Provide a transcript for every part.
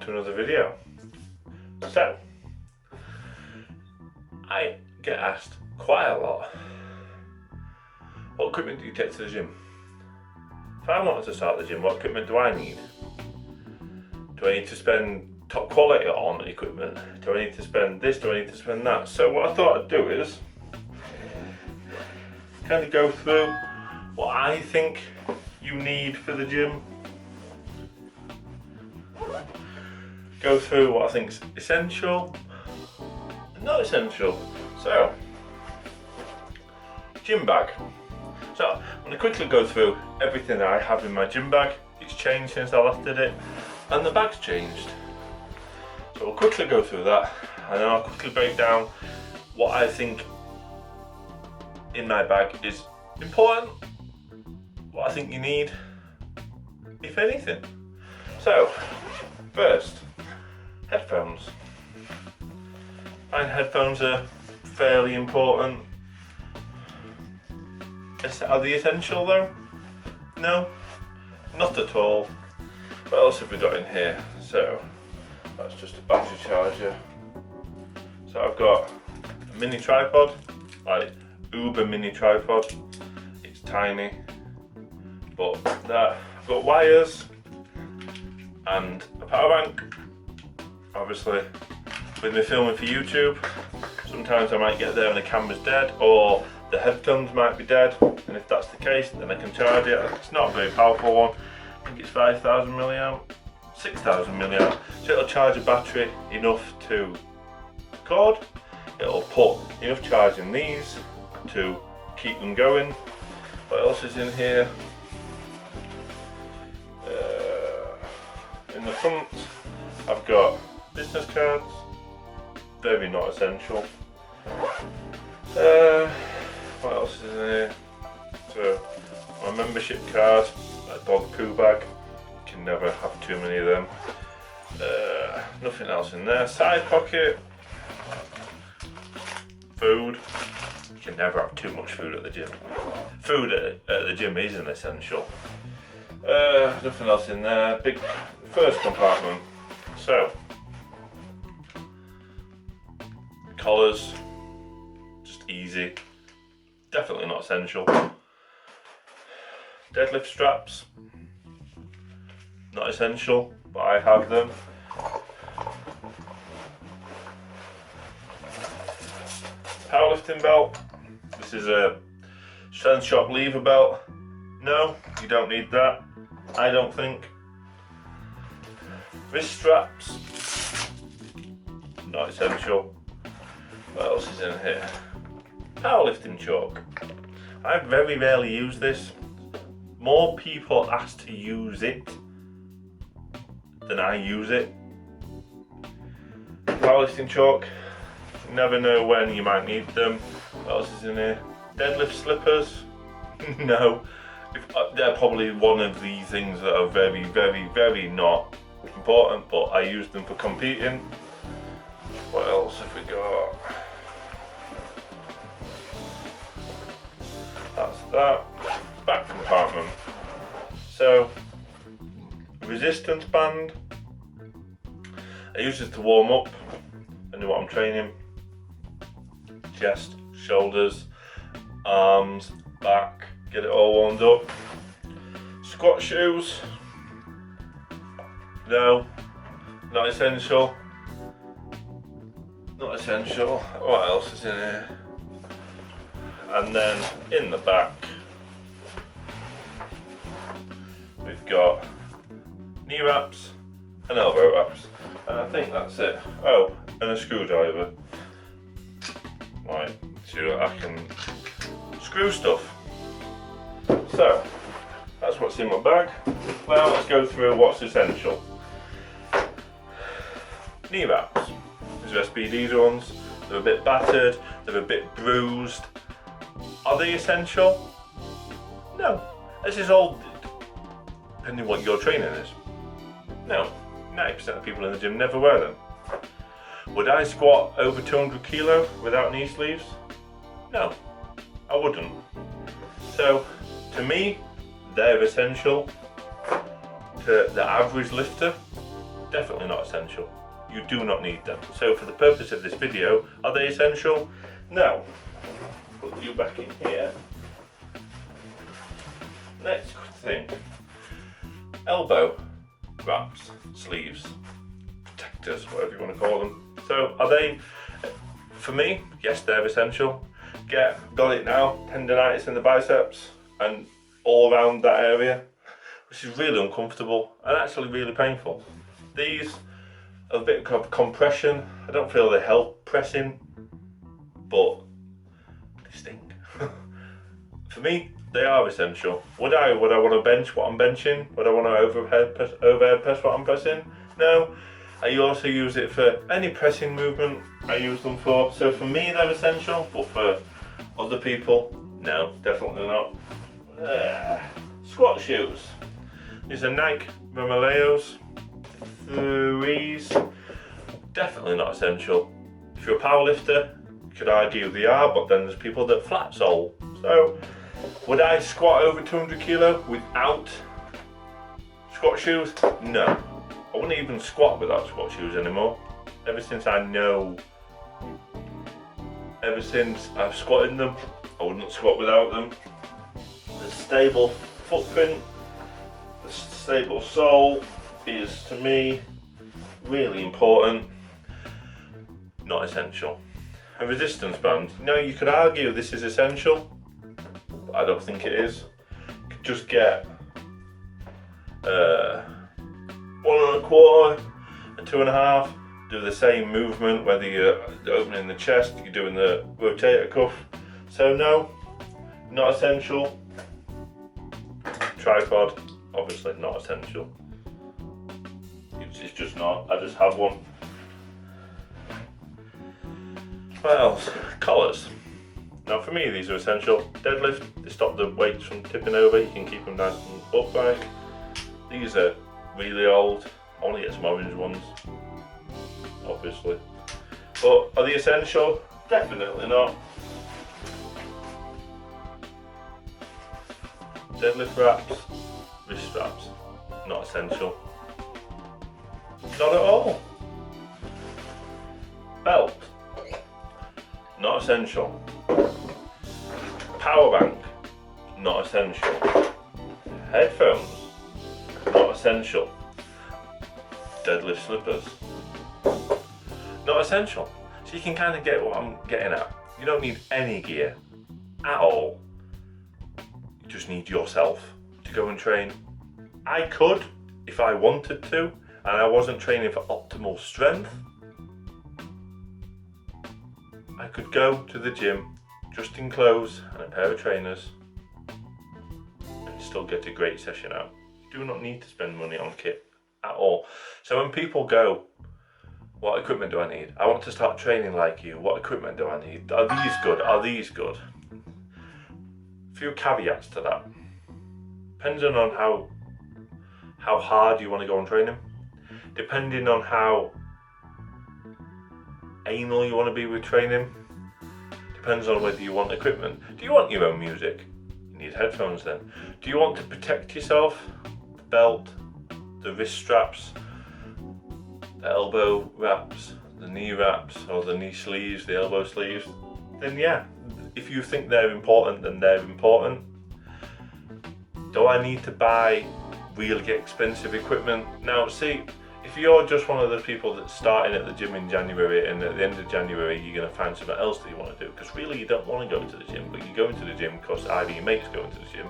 to another video. So, I get asked quite a lot, what equipment do you take to the gym? If I wanted to start the gym, what equipment do I need? Do I need to spend top quality on equipment? Do I need to spend this? Do I need to spend that? So what I thought I'd do is kind of go through what I think you need for the gym. Go through what I think is essential and not essential. So, gym bag. So I'm going to quickly go through everything that I have in my gym bag. It's changed since I last did it, and the bag's changed. So we'll quickly go through that, and then I'll quickly break down what I think in my bag is important, what I think you need, if anything. So, first, headphones. I find headphones are fairly important. Are they essential though? No, not at all. What else have we got in here? So, that's just a battery charger. So I've got a mini tripod, like uber mini tripod. It's tiny, but that I've got wires and a power bank. Obviously, with me filming for YouTube, sometimes I might get there and the camera's dead, or the headphones might be dead, and if that's the case, then I can charge it. It's not a very powerful one. I think it's 5,000 milliamp, 6,000 milliamp. So it'll charge a battery enough to record. It'll put enough charge in these to keep them going. What else is in here? In the front, I've got business cards. Very not essential. What else is in here? So, my membership card, a dog poo bag. You can never have too many of them. Nothing else in there. Side pocket. Food. You can never have too much food at the gym. Food at the gym isn't essential. Nothing else in there. Big first compartment. So, collars. Just easy. Definitely not essential. Deadlift straps, not essential, but I have them. Powerlifting belt. This is a Strength Shop lever belt. No, you don't need that, I don't think. Wrist straps, not essential. What else is in here? Powerlifting chalk. I very rarely use this. More people ask to use it than I use it. Powerlifting chalk. Never know when you might need them. What else is in here? Deadlift slippers. No. They're probably one of the things that are very, very, very not important, but I use them for competing. What else have we got? That's that. Back compartment. So, resistance band. I use this to warm up. I know what I'm training. Chest, shoulders, arms, back. Get it all warmed up. Squat shoes. No, not essential. Not essential. What else is in here? And then in the back, we've got knee wraps and elbow wraps. And I think that's it. Oh, and a screwdriver. Right, so I can screw stuff. So, that's what's in my bag. Now let's go through what's essential. Knee wraps. These are SBD's ones. They're a bit battered, they're a bit bruised. Are they essential? No. This is all depending on what your training is. No. 90% of people in the gym never wear them. Would I squat over 200 kilo without knee sleeves? No, I wouldn't. So, to me, they're essential. To the average lifter, definitely not essential. You do not need them. So for the purpose of this video, are they essential? No. Put you back in here. Next thing, elbow wraps, sleeves, protectors, whatever you want to call them. So are they, for me, yes, they're essential. Got it now, tendonitis in the biceps and all around that area, which is really uncomfortable and actually really painful. These are a bit of compression. I don't feel they help pressing, but they sting. For me, they are essential. Would I want to bench what I'm benching? Would I want to overhead press what I'm pressing? No. I also use it for any pressing movement I use them for. So for me, they're essential, but for other people, no, definitely not. Squat shoes. These are Nike Romaleos 3s. Definitely not essential. If you're a powerlifter, you could argue they are, but then there's people that flat sole. So would I squat over 200 kilo without squat shoes? No. I wouldn't even squat without squat shoes anymore. Ever since I've squatted in them, I wouldn't squat without them. The stable footprint, the stable sole is, to me, really important. Not essential. A resistance band. Now you could argue this is essential, but I don't think it is. You could just get 1 1/4 and 2 1/2. Do the same movement, whether you're opening the chest, you're doing the rotator cuff. So no, not essential. Tripod, obviously not essential. It's just not. I just have one. What else? Collars. Now for me, these are essential. Deadlift, they stop the weights from tipping over. You can keep them nice and upright. These are really old. I want to get some orange ones, obviously. But are they essential? Definitely not. Deadlift wraps, wrist straps, not essential. Not at all. Belt, not essential. Power bank, not essential. Headphones, not essential. Deadlift slippers, not essential. So you can kind of get what I'm getting at. You don't need any gear at all. You just need yourself to go and train. I could, if I wanted to, and I wasn't training for optimal strength, I could go to the gym just in clothes and a pair of trainers and still get a great session out. You do not need to spend money on kit at all. So when people go, what equipment do I need? I want to start training like you. What equipment do I need? Are these good? Are these good? A few caveats to that. Depending on how hard you want to go on training, depending on how anal you want to be with training, depends on whether you want equipment. Do you want your own music? You need headphones then. Do you want to protect yourself? The belt, the wrist straps, the elbow wraps, the knee wraps, or the knee sleeves, the elbow sleeves, then yeah, if you think they're important, then they're important. Do I need to buy really expensive equipment? Now see, if you're just one of the people that's starting at the gym in January and at the end of January you're going to find something else that you want to do, because really you don't want to go to the gym, but you're going to the gym because either your mate's going to the gym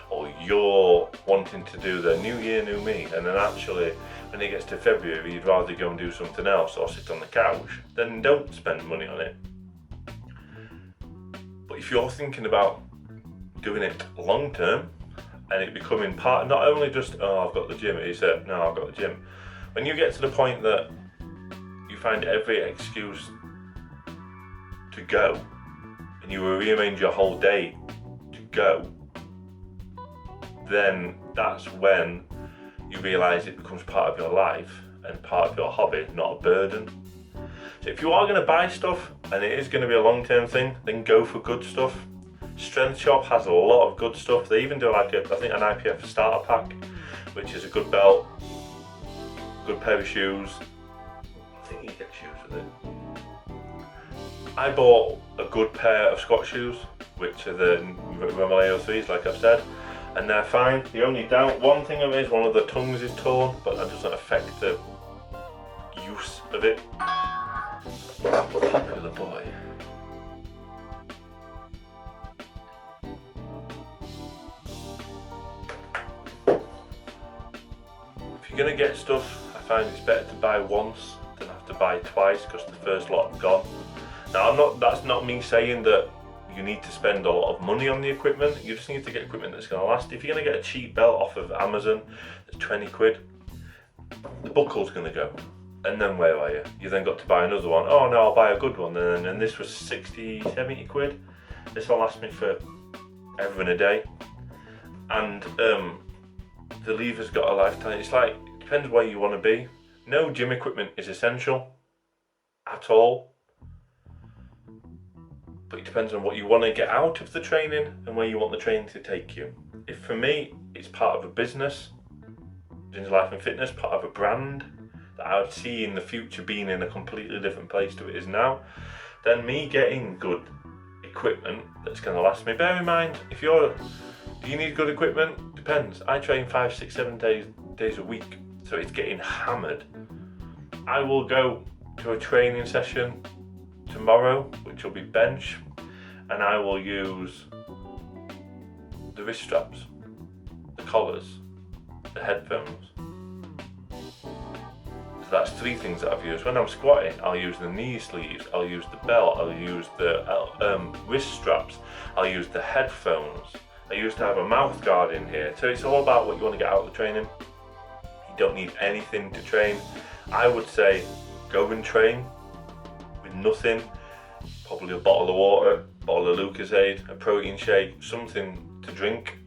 or you're wanting to do the new year, new me, and then actually when it gets to February you'd rather go and do something else or sit on the couch, then don't spend money on it. But if you're thinking about doing it long term and it becoming part, not only just, oh I've got the gym, it's no I've got the gym. When you get to the point that you find every excuse to go and you rearrange your whole day to go, then that's when you realise it becomes part of your life and part of your hobby, not a burden. So if you are going to buy stuff and it is going to be a long-term thing, then go for good stuff. Strength Shop has a lot of good stuff. They even do like I think an IPF starter pack, which is a good belt. good pair of shoes. I think you get shoes with it. I bought a good pair of squat shoes, which are the Romeo 3s, like I've said, and they're fine. The only one thing of it is one of the tongues is torn, but that doesn't affect the use of it. Popular boy. If you're gonna get stuff, I find it's better to buy once than have to buy twice, because the first lot's gone. Now, that's not me saying that you need to spend a lot of money on the equipment. You just need to get equipment that's going to last. If you're going to get a cheap belt off of Amazon that's 20 quid, the buckle's going to go. And then where are you? You then got to buy another one. Oh no, I'll buy a good one. And this was 60, 70 quid. This will last me for ever and a day. And the lever's got a lifetime. It's like, it depends where you want to be. No gym equipment is essential at all. But it depends on what you want to get out of the training and where you want the training to take you. If for me, it's part of a business, Gingerlife&Fitness, part of a brand that I would see in the future being in a completely different place to it is now, then me getting good equipment that's going to last me. Bear in mind, do you need good equipment? Depends. I train 5, 6, 7 days a week, so it's getting hammered. I will go to a training session tomorrow, which will be bench, and I will use the wrist straps, the collars, the headphones. So that's 3 things that I've used. When I'm squatting, I'll use the knee sleeves, I'll use the belt, I'll use the wrist straps, I'll use the headphones. I used to have a mouth guard in here. So it's all about what you want to get out of the training. You don't need anything to train. I would say go and train with nothing, probably a bottle of water, a bottle of Lucozade, a protein shake, something to drink.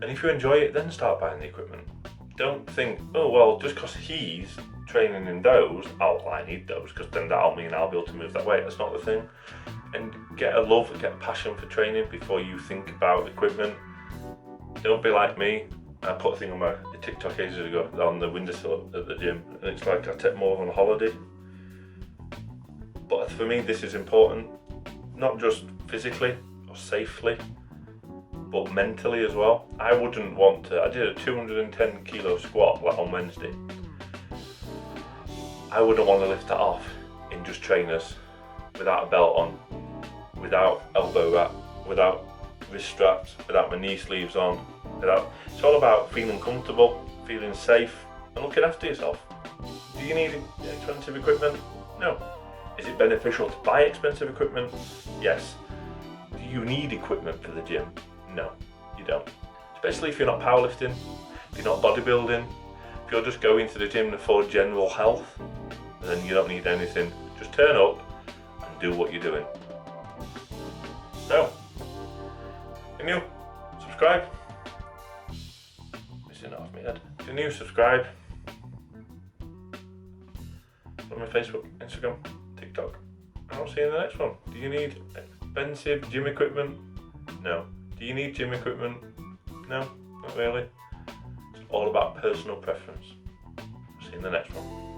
And if you enjoy it, then start buying the equipment. Don't think, oh well, just because he's training in those, I need those, because then that'll mean I'll be able to move that weight. That's not the thing. And get a love, get a passion for training before you think about equipment. Don't be like me. I put a thing on my TikTok ages ago on the windowsill at the gym, and it's like I take more on holiday. But for me, this is important, not just physically or safely, but mentally as well. I wouldn't want to, I did a 210 kilo squat like on Wednesday. I wouldn't want to lift that off in just trainers, without a belt on, without elbow wrap, without wrist straps, without my knee sleeves on, it's all about feeling comfortable, feeling safe, and looking after yourself. Do you need expensive equipment? No. Is it beneficial to buy expensive equipment? Yes. Do you need equipment for the gym? No, you don't. Especially if you're not powerlifting, if you're not bodybuilding, if you're just going to the gym for general health, then you don't need anything. Just turn up and do what you're doing. So, if you're new, subscribe. Missing it off my head. If you're new, subscribe. On my Facebook, Instagram, TikTok. I'll see you in the next one. Do you need expensive gym equipment? No. Do you need gym equipment? No, not really. It's all about personal preference. See you in the next one.